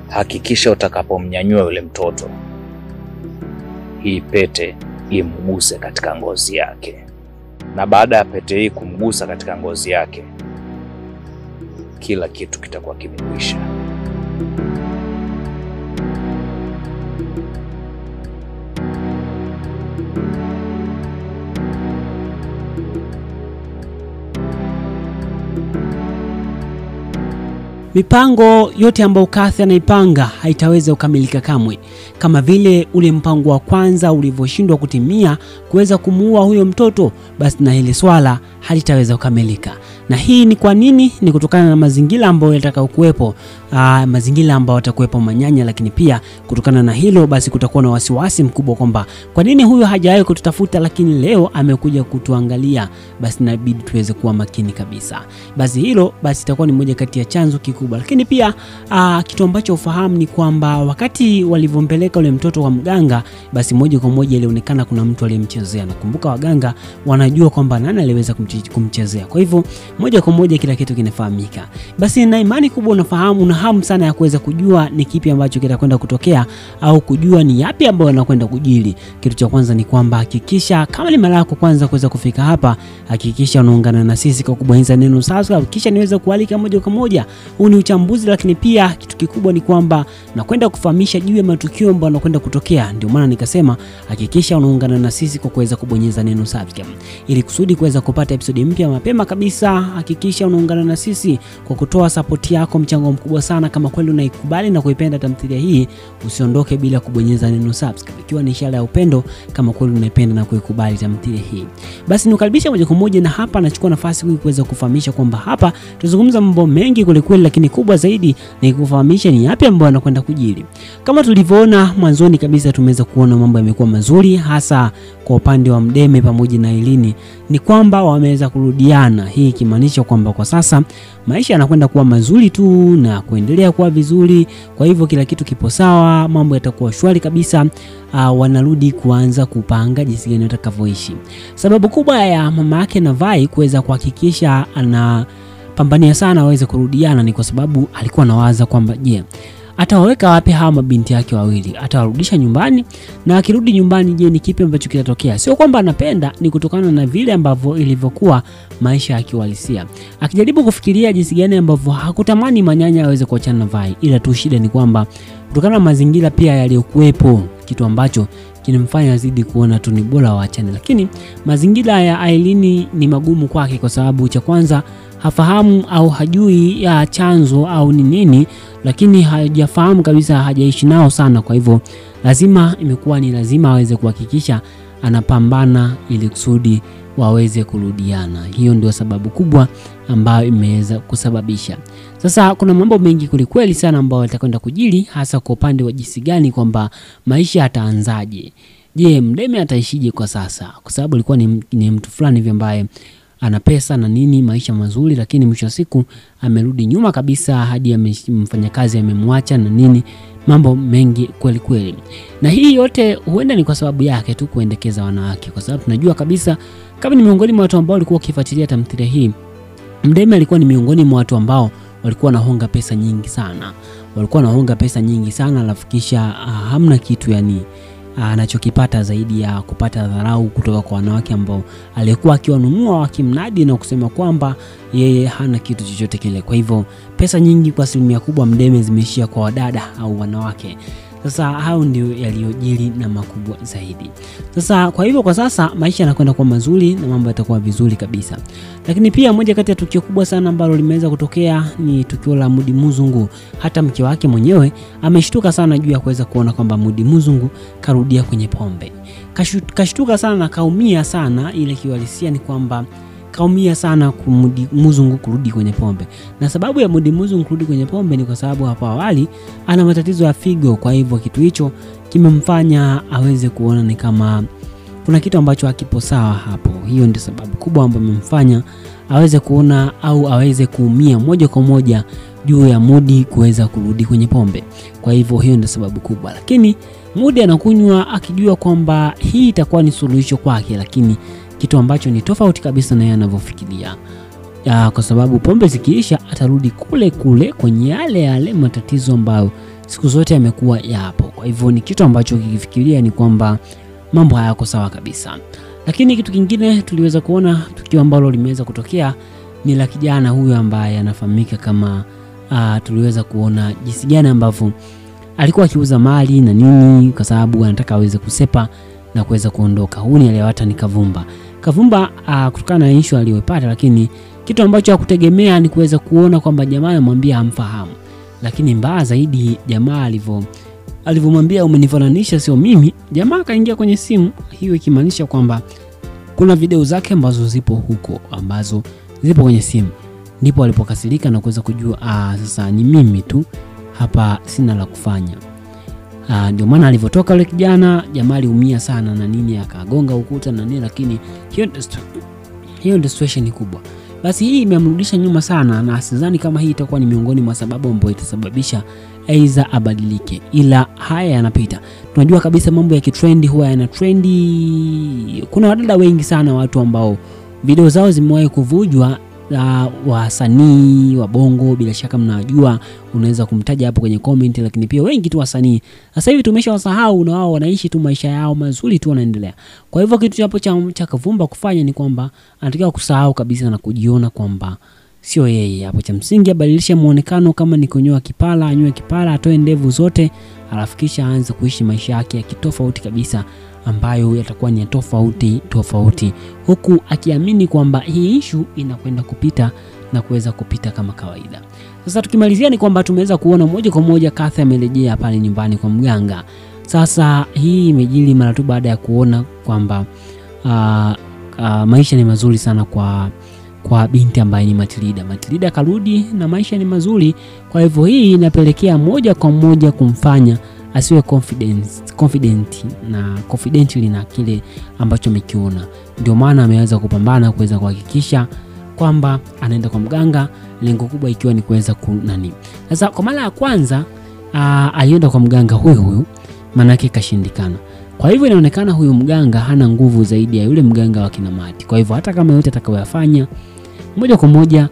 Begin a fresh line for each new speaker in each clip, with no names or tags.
hakikisha utakapomnyanyua yule mtoto, hii pete imguse katika ngozi yake. Na baada ya pete hii kumgusa katika ngozi yake, kila kitu kitakuwa kimekwisha.
Mipango yote ambayo Kathy anaipanga haitaweza kukamilika kamwe. Kama vile ule mpango wa kwanza ulivyoshindwa kutimia kuweza kumuua huyo mtoto, basi na ile swala halitaweza kukamilika. Na hii ni kwa nini? Ni kutokana na mazingira ambayo yatakayokuwepo, mazingira ambayo watakuwepo manyanya, lakini pia kutokana na hilo basi kutakuwa na wasiwasi mkubwa kwamba kwa nini huyo hajawahi kututafuta lakini leo amekuja kutuangalia, basi inabidi tuweze kuwa makini kabisa. Basi hilo basi itakuwa ni moja kati ya chanzo kikubwa. Lakini pia kitu ambacho ufahamu ni kwamba wakati walivyompeleka ule mtoto kwa mganga, basi moja kwa moja ilionekana kuna mtu aliyemchezea. Nakumbuka waganga wanajua kwamba nani aliweza kumchezea. Kwa hivyo moja kwa moja kila kitu kinafahamika. Basi na imani kubwa unafahamu, una hamu sana ya kuweza kujua ni kipi ambacho kitakwenda kutokea au kujua ni yapi ambayo yanakwenda kujiri. Kitu cha kwanza ni kwamba hakikisha kama ni mara yako kwanza kuweza kufika hapa, hakikisha unaungana na sisi kwa kubonyeza neno subscribe, kisha niweze kualika moja kwa moja. Huu ni uchambuzi, lakini pia kitu kikubwa ni kwamba nakwenda kufahamisha juu ya matukio ambayo yanakwenda kutokea. Ndio maana nikasema hakikisha unaungana na sisi kwa kuweza kubonyeza neno subscribe ili kusudi kuweza kupata episode mpya mapema kabisa. Hakikisha unaungana na sisi kwa kutoa support yako, mchango mkubwa sana. Kama kweli unaikubali na kuipenda tamthilia hii, usiondoke bila kubonyeza neno subscribe, ikiwa ni ishara ya upendo kama kweli unaipenda na kuikubali tamthilia hii. Basi nikaribisha moja kwa moja, na hapa nachukua nafasi hii kuweza kufahamisha kwamba hapa tuzungumza mambo mengi kweli, lakini kubwa zaidi ni kufahamisha ni yapi ambayo yanakwenda kujiri. Kama tulivyoona mwanzoni kabisa, tumeweza kuona mambo yamekuwa mazuri, hasa kwa upande wa Mdeme pamoja na Elini, ni kwamba wameweza kurudiana. Hii kimaanisha kwamba kwa sasa maisha yanakwenda kuwa mazuri tu na kuendelea kuwa vizuri. Kwa hivyo kila kitu kipo sawa, mambo yatakuwa shwari kabisa. Wanarudi kuanza kupanga jinsi gani watakavyoishi. Sababu kubwa ya mama yake na Vai kuweza kuhakikisha anapambania sana waweze kurudiana ni kwa sababu alikuwa anawaza kwamba je, atawaweka wapi hawa mabinti yake wawili? Atawarudisha nyumbani, na akirudi nyumbani je, ni kipi ambacho kitatokea? Sio kwamba anapenda, ni kutokana na vile ambavyo ilivyokuwa maisha yake kiuhalisia. Akijaribu kufikiria jinsi gani ambavyo hakutamani manyanya aweze kuachana na Vai, ila tu shida ni kwamba kutokana na mazingira pia yaliyokuwepo, kitu ambacho kinamfanya azidi kuona tu ni bora waachane. Lakini mazingira ya Aileen ni magumu kwake kwa sababu cha kwanza hafahamu au hajui ya chanzo au ni nini, lakini hajafahamu kabisa, hajaishi nao sana. Kwa hivyo imekuwa ni lazima aweze kuhakikisha anapambana ili kusudi waweze kurudiana. Hiyo ndio sababu kubwa ambayo imeweza kusababisha. Sasa kuna mambo mengi kweli sana ambayo yatakwenda kujiri, hasa kwa upande wa jinsi gani kwamba maisha yataanzaje. Je, Mdeme ataishije kwa sasa? Kwa sababu alikuwa ni mtu fulani hivi ambaye ana pesa na nini, maisha mazuri, lakini mwisho wa siku amerudi nyuma kabisa, hadi mfanyakazi amemwacha na nini, mambo mengi kweli. Na hii yote huenda ni kwa sababu yake tu kuendekeza wanawake, kwa sababu tunajua kabisa kama ni miongoni mwa watu ambao walikuwa wakifuatilia tamthilia hii, Mdeme alikuwa ni miongoni mwa watu ambao walikuwa wanahonga pesa nyingi sana. Alafu kisha hamna kitu yani anachokipata zaidi ya kupata dharau kutoka kwa wanawake ambao alikuwa akiwanunua wakimnadi na kusema kwamba yeye hana kitu chochote kile. Kwa hivyo pesa nyingi kwa asilimia kubwa Mdeme zimeishia kwa wadada au wanawake. Sasa hao ndio yaliyojiri na makubwa zaidi. Sasa kwa hivyo kwa sasa maisha yanakwenda kuwa mazuri na mambo yatakuwa vizuri kabisa. Lakini pia moja kati ya tukio kubwa sana ambalo limeweza kutokea ni tukio la Mudi Muzungu. Hata mke wake mwenyewe ameshtuka sana juu ya kuweza kuona kwamba Mudi Muzungu karudia kwenye pombe. Kashtuka sana na kaumia sana. Ile kiuhalisia ni kwamba kaumia sana Mudi Muzungu kurudi kwenye pombe. Na sababu ya Mudi Muzungu kurudi kwenye pombe ni kwa sababu hapo awali ana matatizo ya figo. Kwa hivyo kitu hicho kimemfanya aweze kuona ni kama kuna kitu ambacho hakipo sawa hapo. Hiyo ndio sababu kubwa ambayo imemfanya aweze kuona au aweze kuumia moja kwa moja juu ya Mudi kuweza kurudi kwenye pombe. Kwa hivyo hiyo ndio sababu kubwa. Lakini Mudi anakunywa akijua kwamba hii itakuwa ni suluhisho kwake, lakini kitu ambacho ni tofauti kabisa na yeye anavyofikiria. Kwa sababu pombe zikiisha atarudi kule kwenye yale matatizo ambayo siku zote yamekuwa yapo. Kwa hivyo ni kitu ambacho kikifikiria ni kwamba mambo hayako sawa kabisa. Lakini kitu kingine tuliweza kuona tukio ambalo limeweza kutokea ni la kijana huyu ambaye anafahamika kama tuliweza kuona jinsi gani ambavyo alikuwa akiuza mali na nini kwa sababu anataka aweze kusepa na kuweza kuondoka. Huyu ni aliyewata ni Kavumba. Kavumba kutokana na issue aliyopata, lakini kitu ambacho hakutegemea ni kuweza kuona kwamba jamaa anamwambia hamfahamu. Lakini mbaya zaidi jamaa alivyomwambia umenifananisha sio mimi, jamaa kaingia kwenye simu, hiyo ikimaanisha kwamba kuna video zake ambazo zipo huko ambazo zipo kwenye simu. Ndipo alipokasirika na kuweza kujua sasa ni mimi tu hapa, sina la kufanya. Ndio maana alivyotoka yule kijana, jamaa aliumia sana na nini, akagonga ukuta na nini, lakini hiyo ndio situation kubwa. Basi hii imemrudisha nyuma sana, na sidhani kama hii itakuwa ni miongoni mwa sababu ambayo itasababisha aidha abadilike, ila haya yanapita. Tunajua kabisa mambo ya kitrendi huwa yana trendi. Kuna wadada wengi sana watu ambao video zao zimewahi kuvujwa, wasanii wa Bongo, bila shaka mnajua, unaweza kumtaja hapo kwenye comment, lakini pia wengi tu wasanii sasa hivi tumeshawasahau na wao wanaishi tu maisha yao mazuri tu wanaendelea. Kwa hivyo kitu hapo cha Kavumba kufanya ni kwamba anataka kusahau kabisa na kujiona kwamba sio yeye. Hapo cha msingi abadilishe muonekano, kama ni kunyoa kipala anywe kipala, atoe ndevu zote, alafu kisha aanze kuishi maisha yake ya kitofauti kabisa ambayo yatakuwa ni tofauti, huku akiamini kwamba hii issue inakwenda kupita na kuweza kupita kama kawaida. Sasa tukimalizia ni kwamba tumeweza kuona moja kwa moja Kathy amerejea pale nyumbani kwa mganga. Sasa hii imejili mara tu baada ya kuona kwamba maisha ni mazuri sana kwa binti ambaye ni Matilda. Matilda karudi na maisha ni mazuri. Kwa hivyo hii inapelekea moja kwa moja kumfanya asiwe confidently na kile ambacho amekiona. Ndio maana ameweza kupambana kuweza kuhakikisha kwamba anaenda kwa mganga, lengo kubwa ikiwa ni kuweza kunani. Sasa kwa mara ya kwanza alienda kwa mganga huyu, maana yake kashindikana. Kwa hivyo inaonekana huyu mganga hana nguvu zaidi ya yule mganga wa kina Mati. Kwa hivyo hata kama yote atakayofanya, moja kwa moja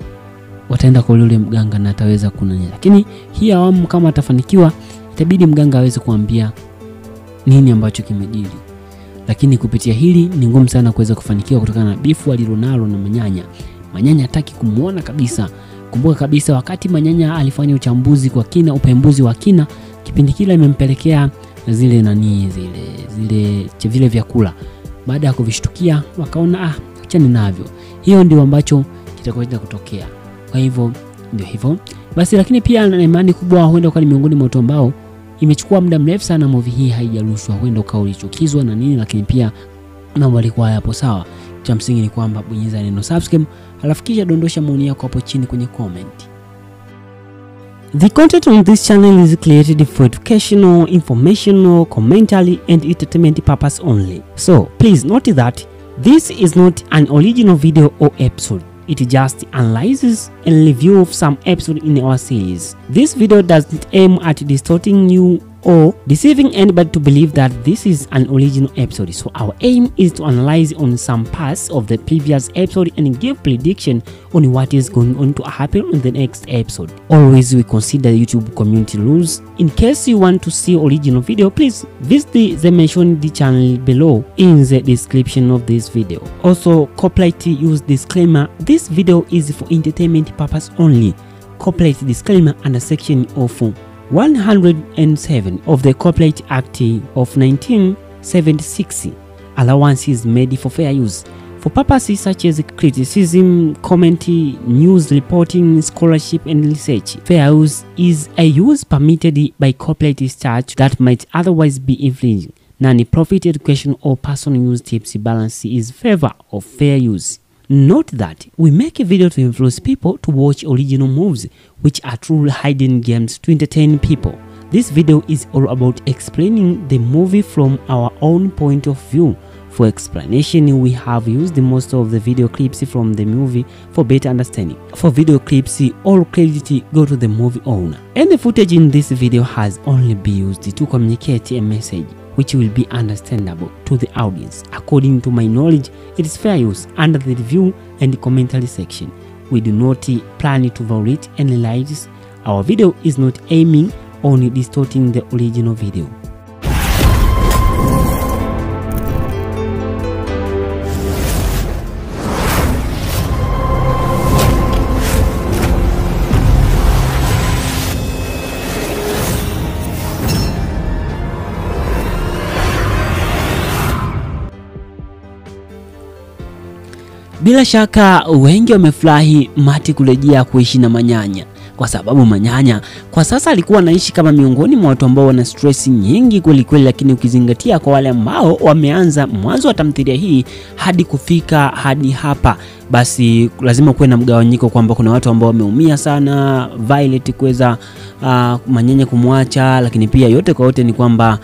wataenda kwa yule mganga na ataweza kunani. Lakini hii awamu kama atafanikiwa, itabidi mganga aweze kuambia nini ambacho kimejiri. Lakini kupitia hili ni ngumu sana kuweza kufanikiwa kutokana na bifu alilonalo na Manyanya. Manyanya hataki kumuona kabisa. Kumbuka kabisa wakati Manyanya alifanya uchambuzi kwa kina, upembuzi wa kina, kipindi kile imempelekea zile vile vyakula. Baada ya kuvishtukia wakaona acha ninavyo. Hiyo ndio ambacho kitakwenda kutokea. Kwa hivyo ndio hivyo. Basi lakini pia na imani kubwa huenda kwa miongoni mwa watu ambao imechukua muda mrefu sana movie hii haijarushwa, huenda ulichukizwa na nini, lakini pia mambo yalikuwa hapo sawa. Cha msingi ni kwamba bonyeza neno subscribe, alafu kisha dondosha maoni yako hapo chini kwenye comment. The content on this channel is created for educational, informational, commentary and entertainment purpose only. So please note that this is not an original video or episode. It just analyzes and review of some episode in our series. This video doesn't aim at distorting you or deceiving anybody to believe that this is an original episode. So our aim is to analyze on some parts of the previous episode and give prediction on what is going on to happen in the next episode. Always we consider YouTube community rules. In case you want to see original video, please visit the mentioned channel below in the description of this video. Also, copyright use disclaimer. This video is for entertainment purpose only. Copyright disclaimer under section of 107 of the Copyright Act of 1976. Allowance is made for fair use for purposes such as criticism, commentary, news reporting, scholarship and research. Fair use is a use permitted by copyright statute that might otherwise be infringing. Non-profit education or personal use tips balance is favor of fair use. Note that we make a video to influence people to watch original movies, which are truly hidden gems to entertain people. This video is all about explaining the movie from our own point of view. For explanation, we have used most of the video clips from the movie for better understanding. For video clips, all credit go to the movie owner. And the footage in this video has only been used to communicate a message which will be understandable to the audience. According to my knowledge, it is fair use under the review and commentary section. We do not plan to violate any rights. Our video is not aiming on distorting the original video. Bila shaka wengi wamefurahi Mati kurejea kuishi na Manyanya, kwa sababu Manyanya kwa sasa alikuwa anaishi kama miongoni mwa watu ambao wana stress nyingi kweli, lakini ukizingatia kwa wale ambao wameanza mwanzo wa tamthilia hii hadi kufika hadi hapa, basi lazima kuwe na mgawanyiko kwamba kuna watu ambao wameumia sana Violet kuweza Manyanya kumwacha, lakini pia yote kwa yote ni kwamba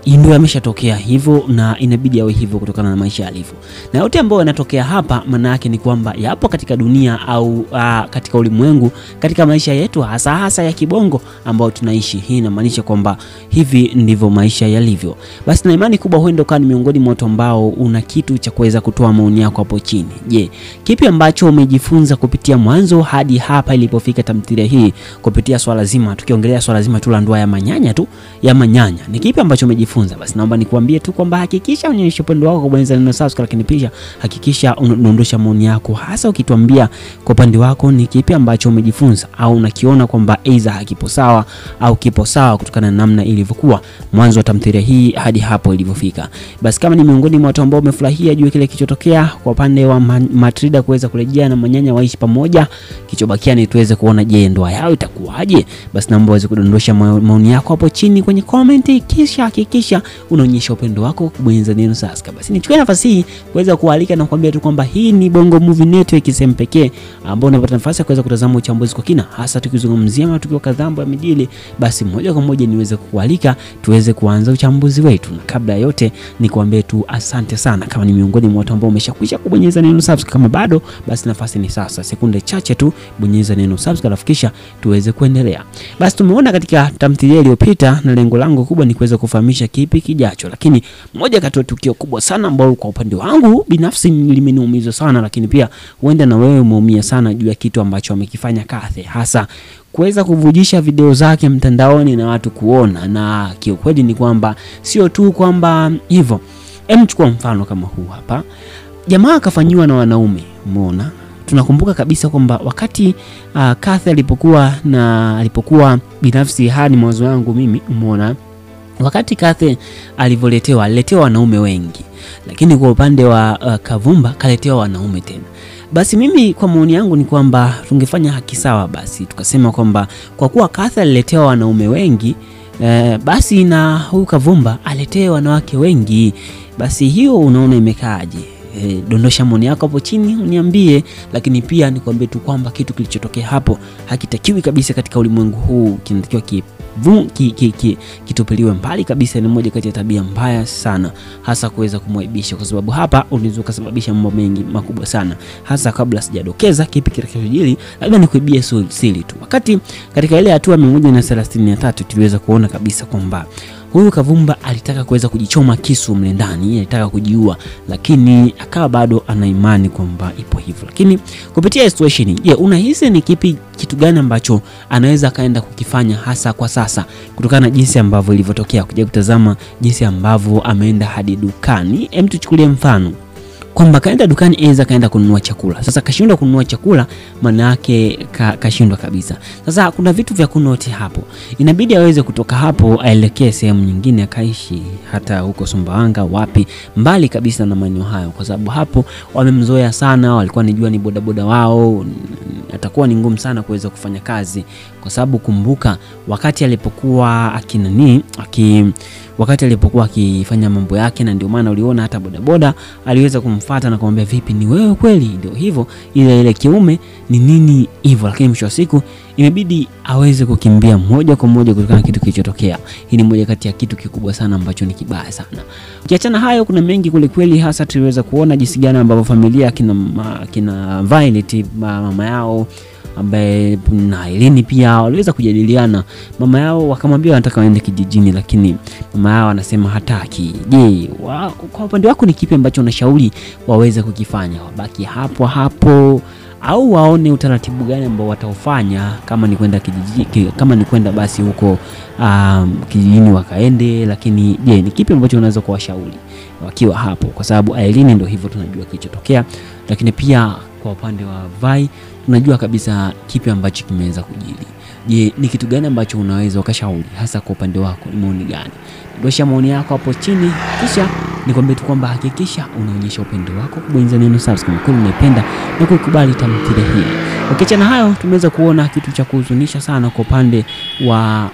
ndio ameshatokea hivyo na inabidi awe hivyo kutokana na maisha yalivyo. Na yote ambao yanatokea hapa maana yake ni kwamba yapo katika dunia au katika ulimwengu, katika maisha yetu hasa ya kibongo ambao tunaishi. Hii inamaanisha kwamba hivi ndivyo maisha yalivyo. Basi na imani kubwa huenda kani miongoni mwa watu ambao una kitu cha kuweza kutoa maoni yako hapo chini. Je, kipi ambacho umejifunza kupitia mwanzo hadi hapa ilipofika tamthilia hii kupitia swala zima, tukiongelea swala zima tu la ndoa ya Manyanya, ni kipi ambacho umejifunza? Basi naomba nikuambie tu kwamba hakikisha unyonyesha upendo wako kubonyeza neno subscribe, lakini pia hakikisha unaondosha maoni yako, hasa ukituambia kwa upande wako ni kipi ambacho umejifunza au unakiona kwamba aidha hakipo sawa au kipo sawa kutokana na namna ilivyokuwa mwanzo wa tamthilia hii hadi hapo ilivyofika. Basi kama ni miongoni mwa watu ambao umefurahia juu kile kilichotokea kwa upande wa Matilda kuweza kurejea na Manyanya waishi pamoja, kichobakia ni tuweze kuona je ndoa yao itakuwaje. Basi naomba uweze kudondosha maoni yako hapo chini kwenye comment, kisha hakikisha unaonyesha upendo wako kubonyeza neno subscribe. Basi nichukue nafasi hii kuweza kualika na kuambia tu kwamba hii ni Bongo Movie Network, sehemu pekee ambao unapata nafasi ya kuweza kutazama uchambuzi kwa kina, hasa tukizungumzia matukio kadhaa ya mijili. Basi moja kwa moja niweze kukualika tuweze kuanza uchambuzi wetu, na kabla ya yote nikuambie tu asante sana kama ni miongoni mwa watu ambao umeshakwisha kubonyeza neno subscribe. Kama bado, basi nafasi ni sasa, sekunde chache tu bonyeza neno subscribe kisha tuweze kuendelea. Basi tumeona katika tamthilia iliyopita na lengo langu kubwa ni kuweza kufahamisha kipi kijacho, lakini moja kati ya tukio kubwa sana ambao kwa upande wangu binafsi limeniumiza sana, lakini pia huenda na wewe umeumia sana juu ya kitu ambacho amekifanya Kathy, hasa kuweza kuvujisha video zake mtandaoni na watu kuona. Na kiukweli ni kwamba sio tu kwamba hivyo, chukua mfano kama huu hapa, jamaa akafanywa na wanaume. Umeona, tunakumbuka kabisa kwamba wakati Kathy alipokuwa binafsi hadi mawazo yangu mimi, umeona, wakati Kathy aliletewa wanaume wengi, lakini kwa upande wa Kavumba kaletewa wanaume tena. Basi mimi kwa maoni yangu ni kwamba tungefanya haki sawa, basi tukasema kwamba kwa kuwa Kathy aliletewa wanaume wengi, basi na huyu Kavumba aletewe wanawake wengi. Basi hiyo unaona imekaaje? Dondosha maoni yako hapo chini uniambie, lakini pia nikwambie tu kwamba kitu kilichotokea hapo hakitakiwi kabisa katika ulimwengu huu, kinatakiwa kitupiliwe mbali kabisa. Ni moja kati ya tabia mbaya sana, hasa kuweza kumwaibisha, kwa sababu hapa unaweza kusababisha mambo mengi makubwa sana. Hasa kabla sijadokeza kipi kitakachojiri, labda nikuibie siri tu. Wakati katika ile hatua 133 tuliweza kuona kabisa kwamba huyu Kavumba alitaka kuweza kujichoma kisu mle ndani, alitaka kujiua, lakini akawa bado ana imani kwamba ipo hivyo. Lakini kupitia situation, je, unahisi ni kitu gani ambacho anaweza kaenda kukifanya hasa kwa sasa kutokana na jinsi ambavyo ilivyotokea? Kuja kutazama jinsi ambavyo ameenda hadi dukani. Tuchukulie mfano kwamba kaenda dukani, kaenda kununua chakula. Sasa kashindwa kununua chakula, maana yake kashindwa kabisa. Sasa kuna vitu vya kunote hapo, inabidi aweze kutoka hapo aelekee sehemu nyingine akaishi, hata huko Sumbawanga wapi, mbali kabisa na maeneo hayo, kwa sababu hapo wamemzoea sana, walikuwa wanajua ni bodaboda wao, atakuwa ni ngumu sana kuweza kufanya kazi, kwa sababu kumbuka wakati alipokuwa akifanya mambo yake, na ndio maana uliona hata bodaboda aliweza kumfuata na kumwambia vipi, ni wewe kweli? Ndio hivyo, ile kiume ni nini hivyo. Lakini mwisho wa siku imebidi aweze kukimbia moja kwa moja kutokana na kitu kilichotokea. Hii ni moja kati ya kitu kikubwa sana ambacho ni kibaya sana. Ukiachana hayo, kuna mengi kule kweli, hasa tuliweza kuona jinsi gani ambavyo familia kina Violet, mama yao ambaye na Irene pia waliweza kujadiliana. Mama yao wakamwambia wanataka waende kijijini, lakini mama yao anasema hataki. Je, kwa upande wako ni kipi ambacho unashauri waweze kukifanya? Wabaki hapo au waone utaratibu gani ambao wataufanya, kama ni kwenda kijiji, kama ni kwenda basi huko kijijini wakaende. Lakini je, ni kipi ambacho unaweza kuwashauri wakiwa hapo, kwa sababu Irene ndio hivyo tunajua kilichotokea, lakini pia kwa upande wa Vai tunajua kabisa kipi ambacho kimeweza kujiri. Je, ni kitu gani ambacho unaweza ukashauri hasa kwa upande wako? Ni maoni gani? Dosha maoni yako hapo chini, kisha nikwambie tu kwamba hakikisha unaonyesha upendo wako, kubonyeza neno subscribe kama unapenda na kukubali tamthilia hii. Ukiachana hayo, tumeweza kuona kitu cha kuhuzunisha sana kwa upande wa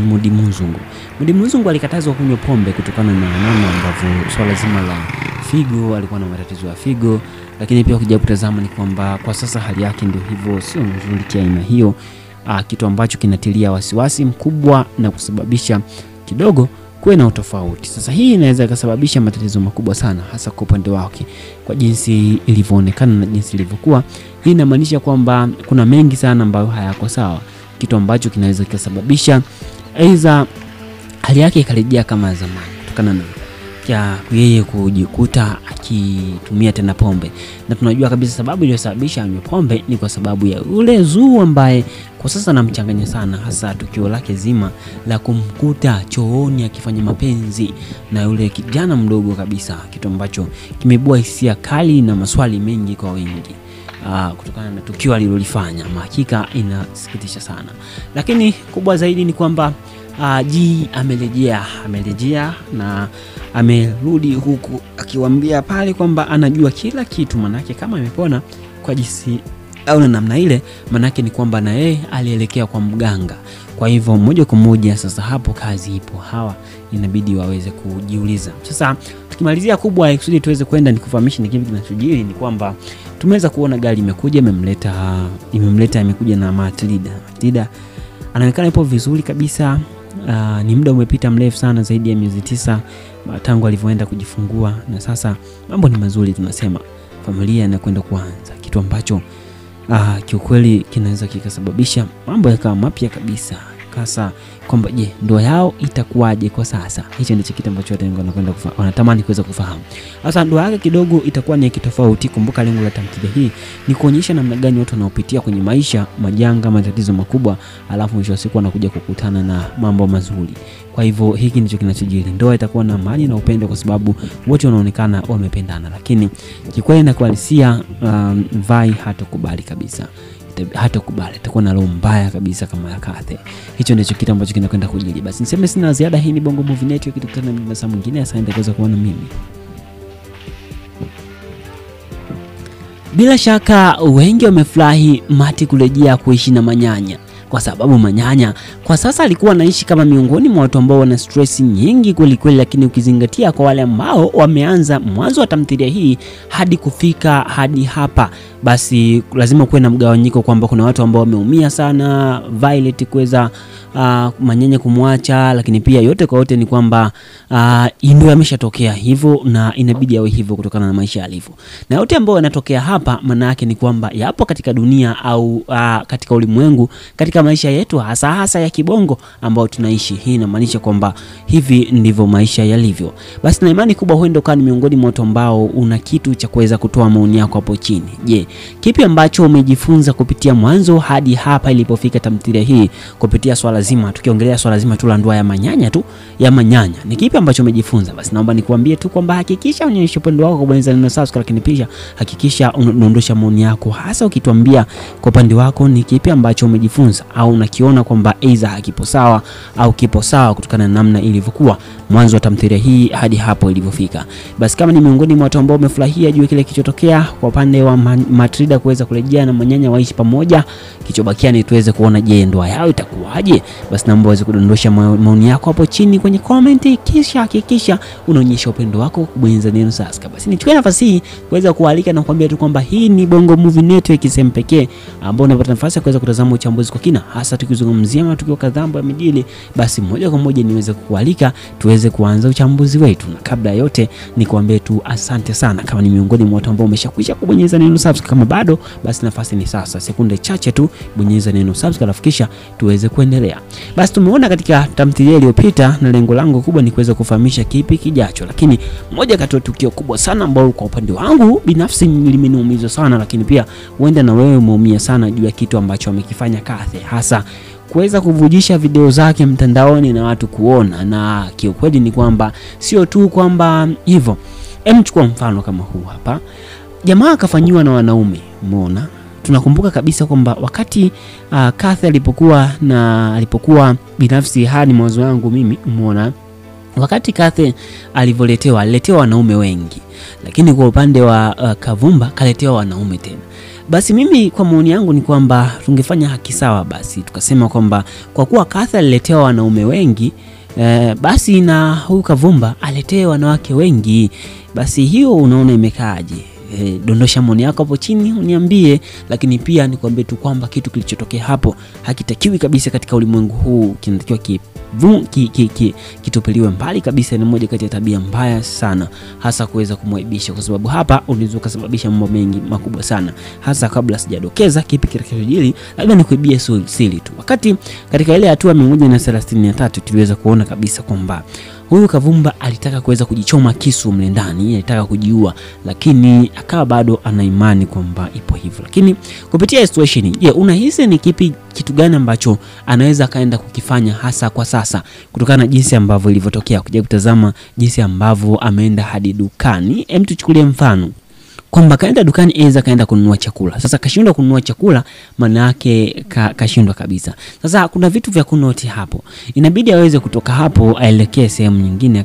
Mudi Muzungu. Mudi Muzungu alikatazwa kunywa pombe kutokana na namna ambavyo swala zima la figo, alikuwa na matatizo ya figo. Lakini pia ukija kutazama ni kwamba kwa sasa hali yake ndio hivyo, sio nzuri kiaina hiyo, kitu ambacho kinatilia wasiwasi mkubwa na kusababisha kidogo kuwe na utofauti. Sasa hii inaweza kusababisha matatizo makubwa sana, hasa kwa upande wake kwa jinsi ilivyoonekana na jinsi ilivyokuwa. Hii inamaanisha kwamba kuna mengi sana ambayo hayako sawa, kitu ambacho kinaweza kusababisha aidha hali yake ikarejea kama zamani kutokana na yeye kujikuta akitumia tena pombe. Na tunajua kabisa sababu iliyosababisha anywe pombe ni kwa sababu ya ule Zuu ambaye kwa sasa anamchanganya sana, hasa tukio lake zima la kumkuta chooni akifanya mapenzi na yule kijana mdogo kabisa, kitu ambacho kimeibua hisia kali na maswali mengi kwa wengi kutokana na tukio alilolifanya. Hakika inasikitisha sana, lakini kubwa zaidi ni kwamba G amerejea na amerudi huku akiwaambia pale kwamba anajua kila kitu. Manake kama amepona kwa jinsi au na namna ile, manake ni kwamba na yeye alielekea kwa mganga. Kwa hivyo moja kwa moja sasa hapo kazi ipo, hawa inabidi waweze kujiuliza. Sasa tukimalizia kubwa kusudi tuweze kwenda nikufahamisha ni kipi kinachojiri, ni kwamba tumeweza kuona gari imekuja, imekuja na Matilda. Anaonekana ipo vizuri kabisa. Ni muda umepita mrefu sana, zaidi ya miezi 9 tangu alivyoenda kujifungua, na sasa mambo ni mazuri, tunasema familia inakwenda kuanza, kitu ambacho kiukweli kinaweza kikasababisha mambo yakawa mapya kabisa, kasa kwamba je, ndoa yao itakuwaje kwa sasa. Hicho ndicho kitu ambacho watu wengi wanakwenda wanatamani kuweza kufahamu. Sasa ndoa yake kidogo itakuwa ni kitofauti. Kumbuka lengo la tamthilia hii ni kuonyesha namna gani watu wanaopitia kwenye maisha majanga, matatizo makubwa, alafu mwisho wa siku wanakuja kukutana na mambo mazuri. Kwa hivyo hiki ndicho kinachojiri. Ndoa itakuwa na amani na upendo kwa sababu wote wanaonekana wamependana, lakini kikweli na kuhalisia Vai hatakubali kabisa. Hatakubali, atakuwa na roho mbaya kabisa kama ya Kathe. Hicho ndicho kitu ambacho kinakwenda kujiri. Basi niseme sina ziada. Hii ni Bongo Movie Network, tukutane na masa mwingine. Asante kwa kuona mimi. Bila shaka wengi wamefurahi Mati kurejea kuishi na Manyanya, kwa sababu Manyanya kwa sasa alikuwa anaishi kama miongoni mwa watu ambao wana stress nyingi kweli kweli. Lakini ukizingatia kwa wale ambao wameanza mwanzo wa tamthilia hii hadi kufika hadi hapa, basi lazima kuwe na mgawanyiko kwamba kuna watu ambao wameumia sana Violet kuweza Manyanya kumwacha, lakini pia yote kwa yote ni kwamba ndio ameshatokea hivyo na inabidi awe hivyo kutokana na maisha yalivyo. Na yote ambao yanatokea hapa maana yake ni kwamba yapo katika dunia au katika ulimwengu, katika maisha yetu hasa ya kibongo ambao tunaishi. Hii inamaanisha kwamba hivi ndivyo maisha yalivyo. Basi na imani kubwa huenda kani miongoni mwa watu ambao una kitu cha kuweza kutoa maoni yako hapo chini. Je, kipi ambacho umejifunza kupitia mwanzo hadi hapa ilipofika tamthilia hii kupitia swala zima, tukiongelea swala zima tu la ndoa ya Manyanya, ni kipi ambacho umejifunza? Basi naomba nikuambie tu kwamba hakikisha unyonyeshe upendo wako, kubonyeza neno subscribe, lakini pia hakikisha unaondosha maoni yako, hasa ukituambia kwa upande wako ni kipi ambacho umejifunza au unakiona kwamba aidha hakipo sawa au kipo sawa kutokana na namna ilivyokuwa mwanzo wa tamthilia hii hadi hapo ilivyofika. Basi kama ni miongoni mwa watu ambao umefurahia juu kile kilichotokea kwa upande wa Matilda kuweza kurejea na Manyanya waishi pamoja, kichobakia ni tuweze kuona je, ndoa yao itakuwaje. Basi naomba uweze kudondosha maoni yako hapo chini kwenye comment, kisha hakikisha unaonyesha upendo wako, kubonyeza neno subscribe. Basi nichukue nafasi hii kuweza kualika na kuambia tu kwamba hii ni Bongo Movie Network, sehemu pekee ambao unapata nafasi ya kuweza kutazama uchambuzi kwa kina, hasa tukizungumzia matukio kadhaa ambayo yamejiri. Basi moja kwa moja niweze kukualika tuweze kuanza uchambuzi wetu, na kabla yote ni kuambia tu asante sana kama ni miongoni mwa watu ambao umeshakwisha kubonyeza neno subscribe. Kama bado, basi nafasi ni sasa, sekunde chache tu, bonyeza neno subscribe kisha tuweze kuendelea. Basi tumeona katika tamthilia iliyopita, na lengo langu kubwa ni kuweza kufahamisha kipi kijacho, lakini moja kati ya tukio kubwa sana ambalo kwa upande wangu binafsi limeniumiza sana, lakini pia huenda na wewe umeumia sana juu ya kitu ambacho amekifanya Kathy, hasa kuweza kuvujisha video zake mtandaoni na watu kuona. Na kiukweli ni kwamba sio tu kwamba hivyo. Chukua mfano kama huu hapa. Jamaa akafanyiwa na wanaume, umeona? Tunakumbuka kabisa kwamba wakati Kathy alipokuwa binafsi, hadi mawazo yangu mimi, umeona, wakati Kathy aliletewa wanaume wengi, lakini kwa upande wa Kavumba kaletewa wanaume tena. Basi mimi kwa maoni yangu ni kwamba tungefanya haki sawa, basi tukasema kwamba kwa kuwa Kathy aliletewa wanaume wengi, basi na huyu Kavumba aletewe wanawake wengi. Basi hiyo unaona imekaaje? Dondosha maoni yako hapo chini uniambie, lakini pia nikwambie tu kwamba kitu kilichotokea hapo hakitakiwi kabisa katika ulimwengu huu, kinatakiwa kitupiliwe mbali kabisa. Ni moja kati ya tabia mbaya sana, hasa kuweza kumwaibisha, kwa sababu hapa unaweza kusababisha mambo mengi makubwa sana. Hasa kabla sijadokeza kipi kitakachojiri, labda nikuibie siri tu. Wakati katika ile hatua 133 tuliweza kuona kabisa kwamba huyu Kavumba alitaka kuweza kujichoma kisu mle ndani, alitaka kujiua, lakini akawa bado ana imani kwamba ipo hivyo. Lakini kupitia situation, unahisi ni kitu gani ambacho anaweza kaenda kukifanya hasa kwa sasa, kutokana na jinsi ambavyo ilivyotokea? Kuja kutazama jinsi ambavyo ameenda hadi dukani. Tuchukulie mfano kwamba kaenda dukani, kaenda kununua chakula. Sasa kashindwa kununua chakula, maana yake kashindwa kabisa. Sasa kuna vitu vya kunoti hapo. Inabidi aweze kutoka hapo aelekee sehemu nyingine